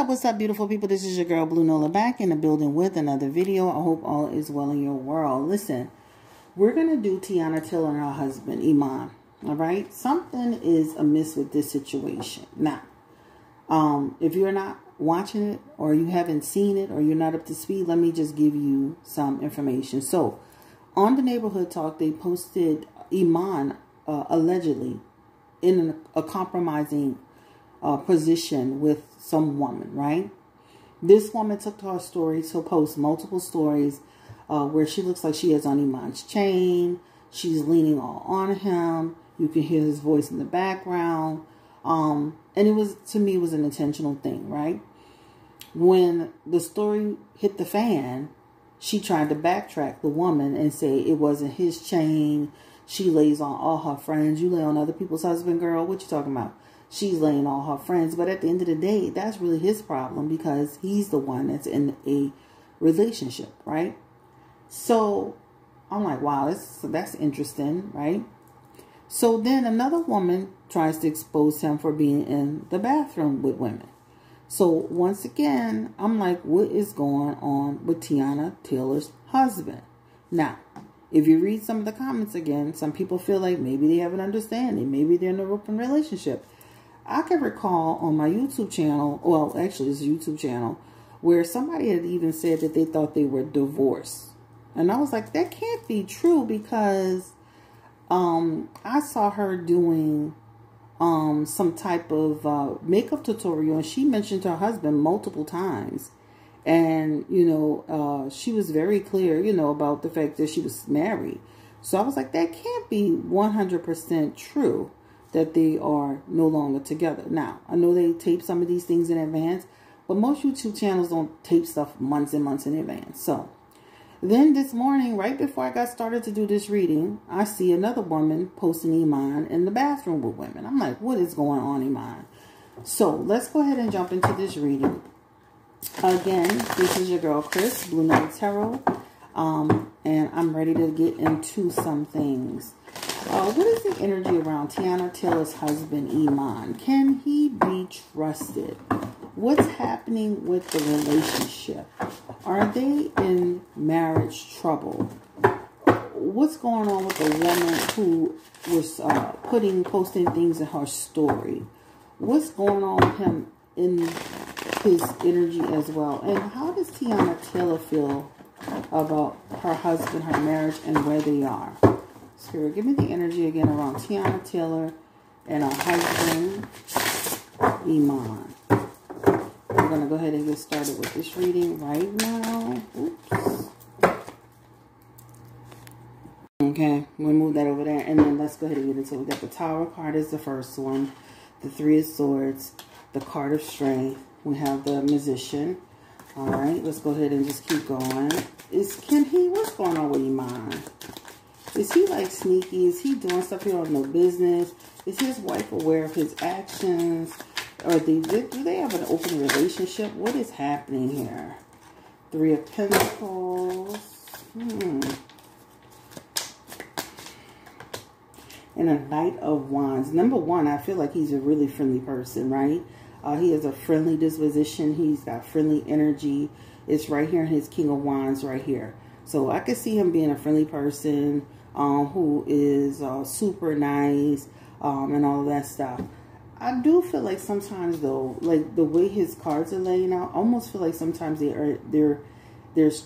What's up, beautiful people? This is your girl, Blue Nola, back in the building with another video. I hope all is well in your world. Listen, we're going to do TeyanaTaylor and her husband, Iman. All right? Something is amiss with this situation. Now, if you're not watching it or you haven't seen it or you're not up to speed, let me just give you some information. So, on the Neighborhood Talk, they posted Iman allegedly in a compromising position with some woman, right? This woman took to her story to post multiple stories where she looks like she has on Iman's chain. She's leaning all on him. You can hear his voice in the background. And it was, to me, it was an intentional thing, right? When the story hit the fan, she tried to backtrack, the woman, and say it wasn't his chain. She lays on all her friends. You lay on other people's husband, girl. What you talking about? She's laying all her friends. But at the end of the day, that's really his problem because he's the one that's in a relationship, right? So I'm like, wow, that's interesting, right? So then another woman tries to expose him for being in the bathroom with women. So once again, I'm like, what is going on with TeyanaTaylor's husband? Now, if you read some of the comments again, some people feel like maybe they have an understanding. Maybe they're in an open relationship. I can recall on my YouTube channel, well, actually it's a YouTube channel, where somebody had even said that they thought they were divorced. And I was like, that can't be true because I saw her doing some type of makeup tutorial, and she mentioned her husband multiple times. And, you know, she was very clear, you know, about the fact that she was married. So I was like, that can't be 100% true that they are no longer together. Now, I know they tape some of these things in advance, but most YouTube channels don't tape stuff months and months in advance. So then this morning, right before I got started to do this reading, I see another woman posting Iman in the bathroom with women. I'm like, what is going on, Iman? So let's go ahead and jump into this reading. Again, this is your girl, Chris, Blue Nola Tarot, and I'm ready to get into some things. What is the energy around TeyanaTaylor's husband, Iman? Can he be trusted? What's happening with the relationship? Are they in marriage trouble? What's going on with the woman who was posting things in her story? What's going on with him in his energy as well? And how does TeyanaTaylor feel about her husband, her marriage, and where they are? Spirit, give me the energy again around TeyanaTaylor and her husband, Iman. I'm going to go ahead and get started with this reading right now. Oops. Okay, we'll move that over there. And then let's go ahead and get into it. We got the Tower card is the first one. The Three of Swords. The card of Strength. We have the Musician. All right, let's go ahead and just keep going. What's going on with Iman? Is he like sneaky? Is he doing stuff he don't have no business? Is his wife aware of his actions? Or do they have an open relationship? What is happening here? Three of Pentacles. And a Knight of Wands. Number one, I feel like he's a really friendly person, right? He has a friendly disposition. He's got friendly energy. It's right here in his King of Wands right here. So I could see him being a friendly person who is super nice and all of that stuff. I do feel like sometimes, though, like the way his cards are laying out, I almost feel like sometimes there's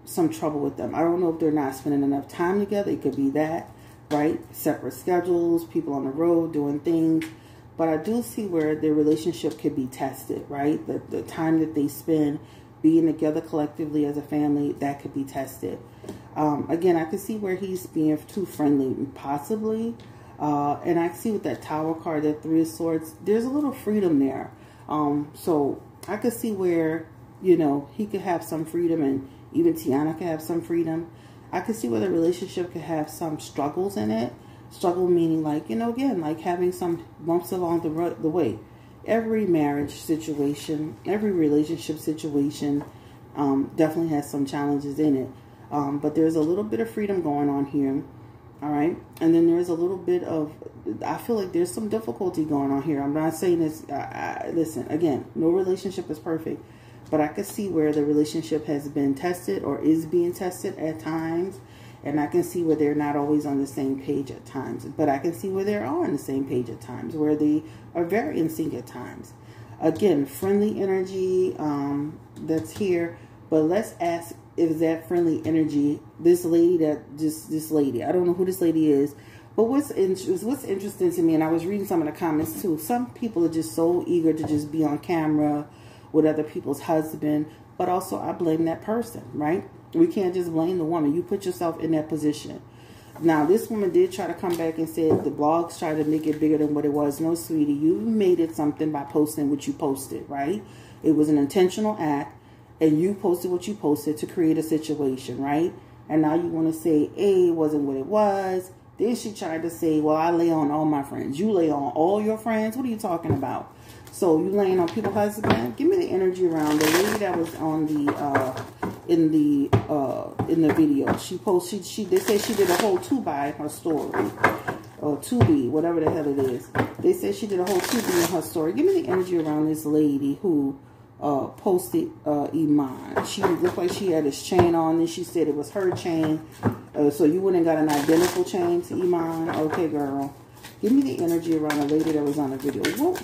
some trouble with them. I don't know if they're not spending enough time together. It could be that, right? Separate schedules, people on the road doing things. But I do see where their relationship could be tested, right? The time that they spend being together collectively as a family, that could be tested. Again, I can see where he's being too friendly, possibly. And I see with that Tower card, that Three of Swords, there's a little freedom there. So I could see where, you know, he could have some freedom and even Tiana could have some freedom. I could see where the relationship could have some struggles in it. Struggle meaning like, you know, again, like having some bumps along the way. Every marriage situation, every relationship situation definitely has some challenges in it. But there's a little bit of freedom going on here. All right. And then there's a little bit of, I feel like there's some difficulty going on here. I'm not saying this. Listen, again, no relationship is perfect. But I can see where the relationship has been tested or is being tested at times. And I can see where they're not always on the same page at times. But I can see where they are on the same page at times, where they are very in sync at times. Again, friendly energy that's here. But let's ask, if that friendly energy, this lady, I don't know who this lady is. But what's interesting to me, and I was reading some of the comments too, some people are just so eager to just be on camera with other people's husband. But also, I blame that person, right? We can't just blame the woman. You put yourself in that position. Now, this woman did try to come back and said the blogs tried to make it bigger than what it was. No, sweetie, you made it something by posting what you posted, right? It was an intentional act, and you posted what you posted to create a situation, right? And now you want to say, A, it wasn't what it was. Then she tried to say, well, I lay on all my friends. You lay on all your friends? What are you talking about? So you laying on people's husband? Give me the energy around the lady that was on the in the video. They said she did a whole 2-by in her story, or 2B, whatever the hell it is. They said she did a whole 2B in her story. Give me the energy around this lady who posted Iman. She looked like she had this chain on, and she said it was her chain. So you wouldn't got an identical chain to Iman? Okay, girl. Give me the energy around the lady that was on the video.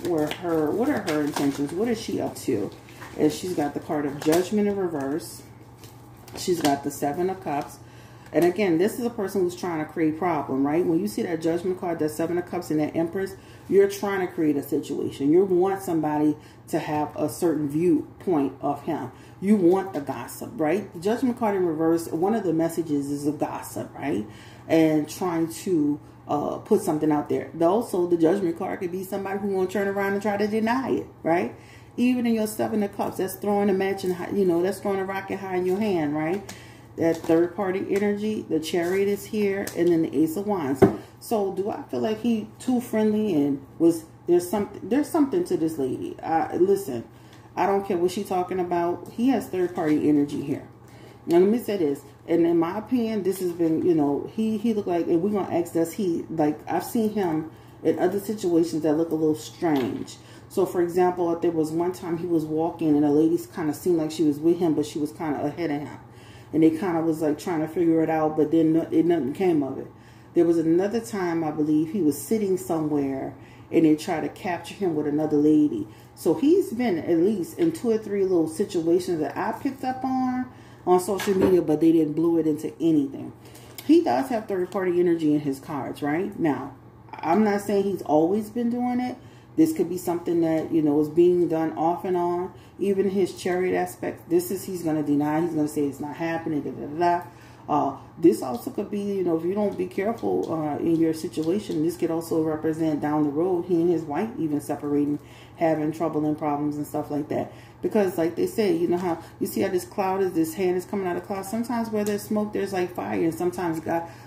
What are her intentions? What is she up to? And she's got the card of Judgment in reverse. She's got the 7 of Cups. And again, this is a person who's trying to create problem, right? When you see that Judgment card, that 7 of Cups and that Empress, you're trying to create a situation. You want somebody to have a certain viewpoint of him. You want the gossip, right? The Judgment card in reverse, one of the messages is a gossip, right? And trying to put something out there. Also, the Judgment card could be somebody who won't turn around and try to deny it, right? Even in your 7 of Cups, that's throwing a match and, that's throwing a rocket high in your hand, right? That third party energy, the Chariot is here, and then the Ace of Wands. So do I feel like he too friendly and there's something to this lady? Listen, I don't care what she's talking about. He has third party energy here. Now let me say this, and in my opinion, this has been, he looked like, and we're gonna ask, does he, like, I've seen him in other situations that look a little strange. So for example, if there was one time he was walking and a lady kind of seemed like she was with him, but she was kind of ahead of him. And they kind of was like trying to figure it out, but then nothing came of it. There was another time, I believe, he was sitting somewhere and they tried to capture him with another lady. So he's been at least in 2 or 3 little situations that I picked up on social media, but they didn't blow it into anything. He does have third party energy in his cards, right? Now, I'm not saying he's always been doing it. This could be something that, is being done off and on. Even his Chariot aspect, he's going to deny. He's going to say it's not happening, da, da, da. This also could be, if you don't be careful in your situation, this could also represent down the road, he and his wife even separating, having trouble and problems and stuff like that. Because like they say, how you see how this cloud is, this hand is coming out of the cloud. Sometimes where there's smoke, there's like fire. And sometimes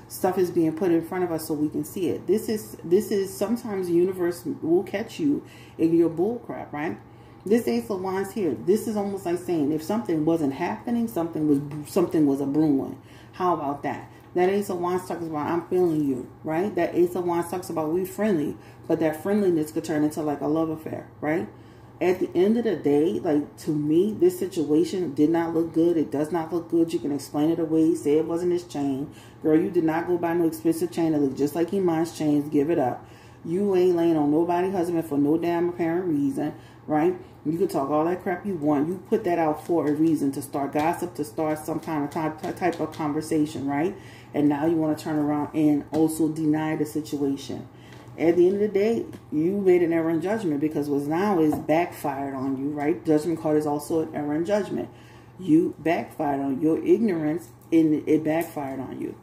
stuff is being put in front of us so we can see it. This is sometimes the universe will catch you in your bull crap, right? This Ace of Wands here, this is almost like saying if something wasn't happening, something was a brewing. How about that? That Ace of Wands talks about I'm feeling you, right? That Ace of Wands talks about we friendly, but that friendliness could turn into like a love affair, right? At the end of the day, like, to me, this situation did not look good. It does not look good. You can explain it away. Say it wasn't his chain. Girl, you did not go buy no expensive chain that looked just like Iman's chains. Give it up. You ain't laying on nobody's husband for no damn apparent reason, right? You can talk all that crap you want. You put that out for a reason, to start gossip, to start some kind of type of conversation, right? And now you want to turn around and also deny the situation. At the end of the day, you made an error in judgment, because what's now is backfired on you, right? Judgment card is also an error in judgment. You backfired on your ignorance, and it backfired on you.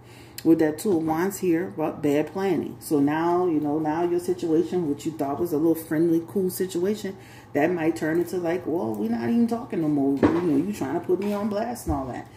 With that 2 of Wands here, but bad planning. So now, now your situation, which you thought was a little friendly, cool situation, that might turn into like, well, we're not even talking no more. You trying to put me on blast and all that.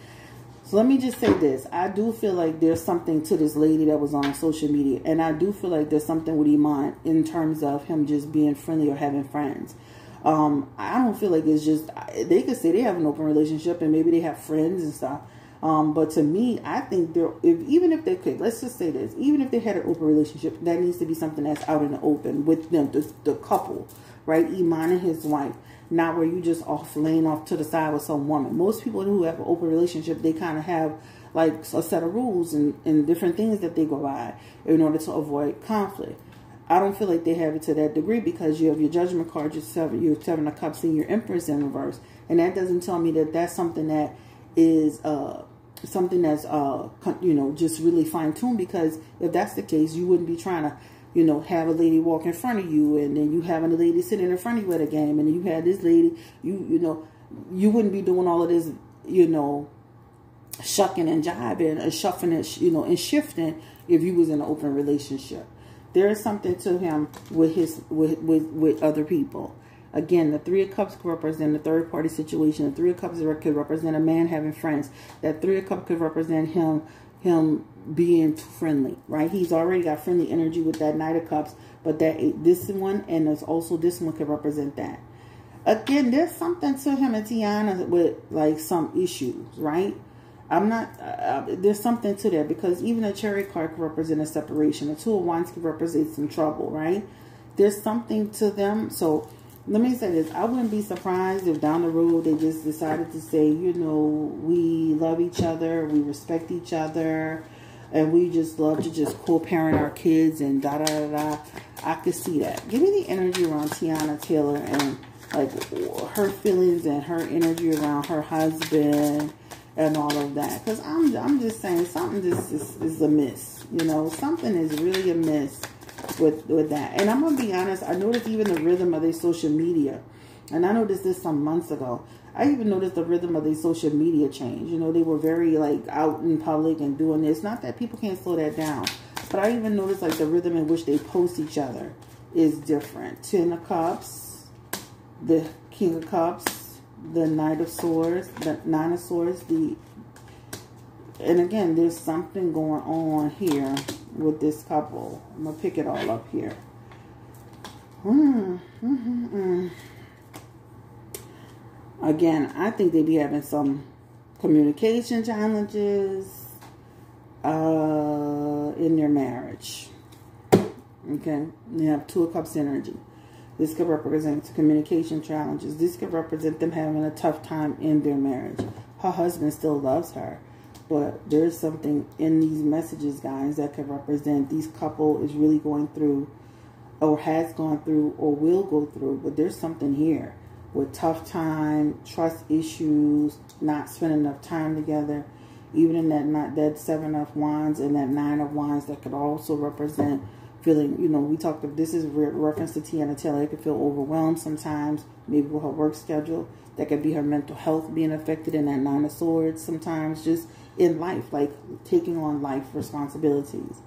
So let me just say this. I do feel like there's something to this lady that was on social media. And I do feel like there's something with Iman in terms of him just being friendly or having friends. I don't feel like it's just, they could say they have an open relationship and maybe they have friends and stuff. But to me, I think even if they could, let's just say this, even if they had an open relationship, that needs to be something that's out in the open with them, the couple, right? Iman and his wife, not where you just laying off to the side with some woman. Most people who have an open relationship, they kind of have like a set of rules and different things that they go by in order to avoid conflict. I don't feel like they have it to that degree, because you have your Judgment card, your Seven of Cups, and your Empress in reverse. And that doesn't tell me that that's something that is something that's just really fine-tuned, because if that's the case, you wouldn't be trying to have a lady walk in front of you, and then you having a lady sitting in front of you at a game, and then you had this lady, you wouldn't be doing all of this, shucking and jiving, or shuffling it, and shifting if you was in an open relationship. There is something to him with other people. Again, the Three of Cups could represent a third-party situation. The Three of Cups could represent a man having friends. That Three of Cups could represent him being too friendly, right? He's already got friendly energy with that Knight of Cups, but this one and there's also this one could represent that. Again, there's something to him and Tiana with like some issues, right? There's something to that, because even a Chariot card could represent a separation. The Two of Wands could represent some trouble, right? There's something to them. So let me say this. I wouldn't be surprised if down the road they just decided to say, we love each other, we respect each other, and we just love to just co-parent our kids and da-da-da-da. I could see that. Give me the energy around TeyanaTaylor and like her feelings and her energy around her husband and all of that, because I'm just saying something just is amiss. Something is really amiss with that. And I'm gonna be honest, I noticed even the rhythm of their social media, and I noticed this some months ago. I even noticed the rhythm of their social media change. They were very like out in public and doing this. Not that people can't slow that down, but I even noticed like the rhythm in which they post each other is different. Ten of Cups, the King of Cups, the Knight of Swords, the Nine of Swords, and again, there's something going on here with this couple. I'm going to pick it all up here. Again, I think they be having some communication challenges in their marriage. Okay? They have Two of Cups energy. This could represent communication challenges. This could represent them having a tough time in their marriage. Her husband still loves her, but there's something in these messages, guys, that could represent this couple is really going through, or has gone through, or will go through. But there's something here with tough time, trust issues, not spending enough time together. Even in that Seven of Wands and that Nine of Wands, that could also represent feeling, we talked of, this is reference to TeyanaTaylor. It could feel overwhelmed sometimes, maybe with her work schedule. That could be her mental health being affected in that Nine of Swords. Sometimes just in life, like taking on life responsibilities.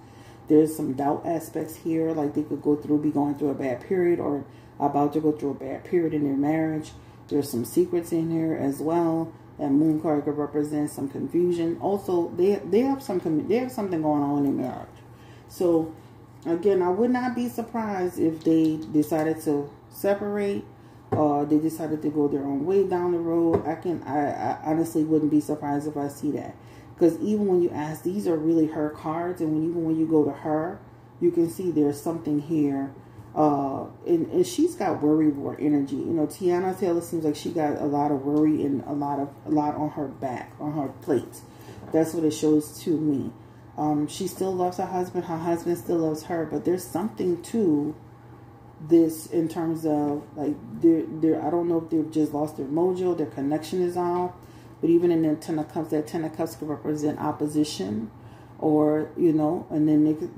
There's some doubt aspects here, like they could be going through a bad period or about to go through a bad period in their marriage. There's some secrets in here as well. That Moon card could represent some confusion. Also, they have something going on in their marriage. So again, I would not be surprised if they decided to separate, or they decided to go their own way down the road. I honestly wouldn't be surprised if I see that, because even when you ask, these are really her cards, and even when you go to her, you can see there's something here, and she's got worry war energy. TeyanaTaylor seems like she got a lot of worry and a lot on her back, on her plate. That's what it shows to me. She still loves her husband still loves her, but there's something to this in terms of like I don't know if they've just lost their mojo, their connection is off. But even in the Ten of Cups, that Ten of Cups could represent opposition, or and then they could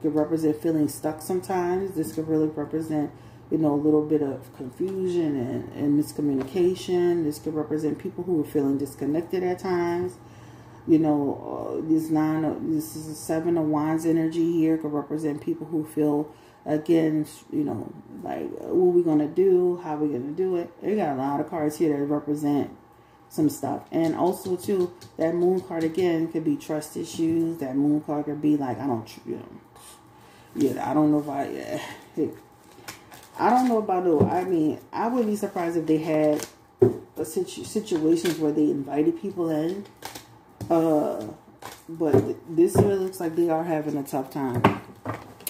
represent feeling stuck sometimes. This could really represent a little bit of confusion and miscommunication. This could represent people who are feeling disconnected at times. This is a Seven of Wands energy here. Could represent people who feel, again, like, what are we going to do? How are we going to do it? They got a lot of cards here that represent some stuff. And also, too, that Moon card, again, could be trust issues. That Moon card could be like, I don't know about it. I mean, I wouldn't be surprised if they had situations where they invited people in, But this really looks like they are having a tough time.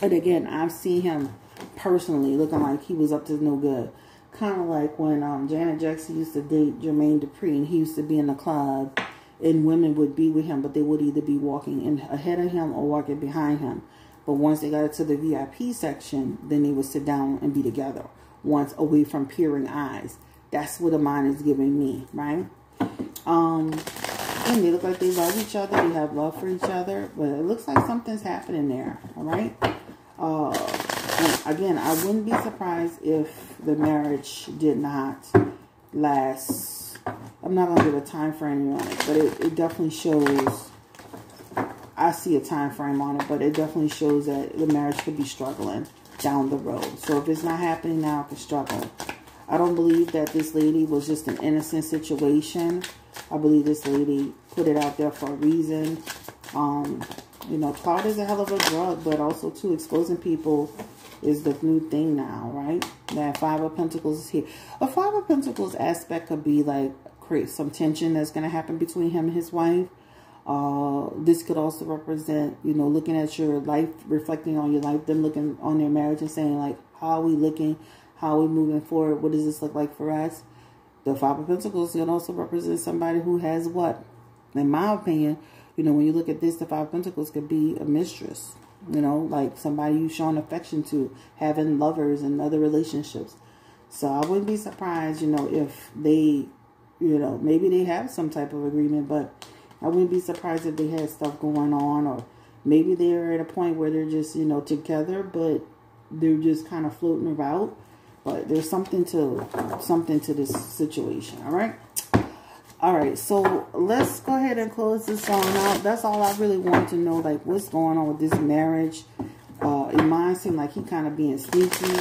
And again, I've seen him personally looking like he was up to no good. Kind of like when Janet Jackson used to date Jermaine Dupri, and he used to be in the club, and women would be with him, but they would either be walking in ahead of him or walking behind him. But once they got into the VIP section, then they would sit down and be together, once away from peering eyes. That's what Iman is giving me, right? And they look like they love each other. They have love for each other. But it looks like something's happening there, all right? And again, I wouldn't be surprised if the marriage did not last. I'm not going to give a time frame on it, but it definitely shows. I see a time frame on it, but it definitely shows that the marriage could be struggling down the road. So if it's not happening now, it could struggle. I don't believe that this lady was just an innocent situation. I believe this lady put it out there for a reason. You know, clout is a hell of a drug, but also, too, exposing people is the new thing now, right? That Five of Pentacles is here. A Five of Pentacles aspect could be like create some tension that's going to happen between him and his wife. This could also represent, you know, looking at your life, reflecting on your life, them looking on their marriage and saying, like, how are we looking? How are we moving forward? What does this look like for us? The Five of Pentacles can also represent somebody who has what? In my opinion, you know, when you look at this, the Five of Pentacles could be a mistress. You know, like somebody you've shown affection to, having lovers and other relationships. So I wouldn't be surprised, you know, if they, you know, maybe they have some type of agreement, but I wouldn't be surprised if they had stuff going on, or maybe they're at a point where they're just, you know, together, but they're just kind of floating about. But there's something to this situation, all right? All right, so let's go ahead and close this on out. That's all I really want to know, like what's going on with this marriage. Iman seemed like he kind of being sneaky.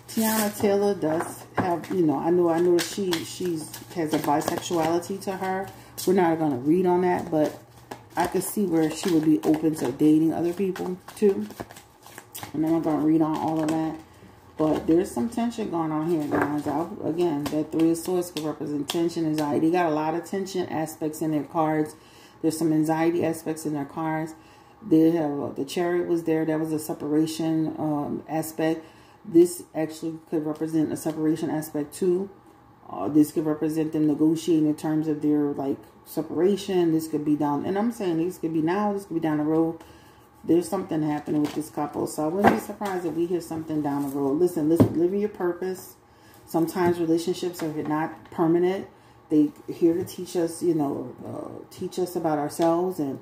TeyanaTaylor does have, you know, I know she has a bisexuality to her. We're not going to read on that, but I could see where she would be open to dating other people too. And I'm not going to read on all of that. But there's some tension going on here, guys. Again, that Three of Swords could represent tension, anxiety. They got a lot of tension aspects in their cards. There's some anxiety aspects in their cards. They have the Chariot was there. That was a separation aspect. This actually could represent a separation aspect too. This could represent them negotiating in terms of their like separation. This could be down, and I'm saying this could be now. This could be down the road. There's something happening with this couple. So I wouldn't be surprised if we hear something down the road. Listen, living your purpose. Sometimes relationships are not permanent. They here to teach us, you know, teach us about ourselves. And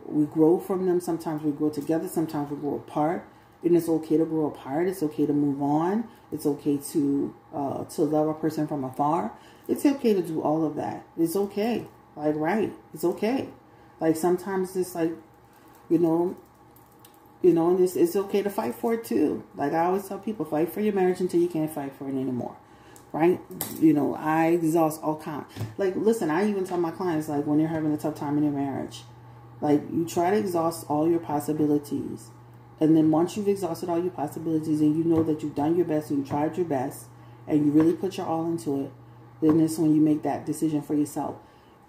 we grow from them. Sometimes we grow together. Sometimes we grow apart. And it's okay to grow apart. It's okay to move on. It's okay to love a person from afar. It's okay to do all of that. It's okay. Like, right. It's okay. Like, sometimes it's like, you know, and it's okay to fight for it too. Like I always tell people, fight for your marriage until you can't fight for it anymore, right? You know, I exhaust all kinds. Like, listen, I even tell my clients, like, when they're having a tough time in their marriage, like, you try to exhaust all your possibilities. And then once you've exhausted all your possibilities and you know that you've done your best and you tried your best and you really put your all into it, then it's when you make that decision for yourself.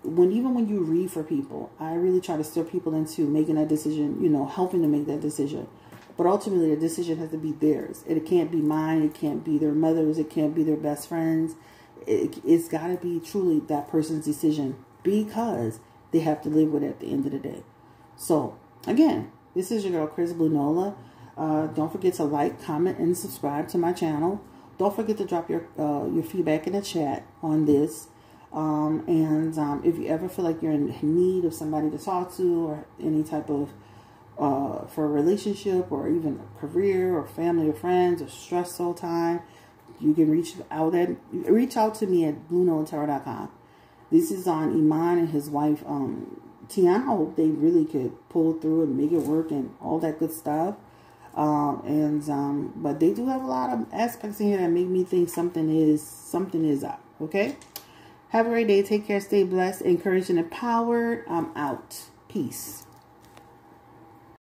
Even when you read for people, I really try to steer people into making that decision, you know, helping to make that decision. But ultimately, the decision has to be theirs. It can't be mine. It can't be their mother's. It can't be their best friends. It's got to be truly that person's decision because they have to live with it at the end of the day. So, again, this is your girl, Chris Blue Nola. Don't forget to like, comment, and subscribe to my channel. Don't forget to drop your feedback in the chat on this. If you ever feel like you're in need of somebody to talk to or any type of for a relationship or even a career or family or friends or stressful time, you can reach out to me at BlueNolaTarot.com. This is on Iman and his wife Tiana. I hope they really could pull through and make it work and all that good stuff. But they do have a lot of aspects in here that make me think something is up. Okay. Have a great day. Take care. Stay blessed, encouraged, and empowered. I'm out. Peace.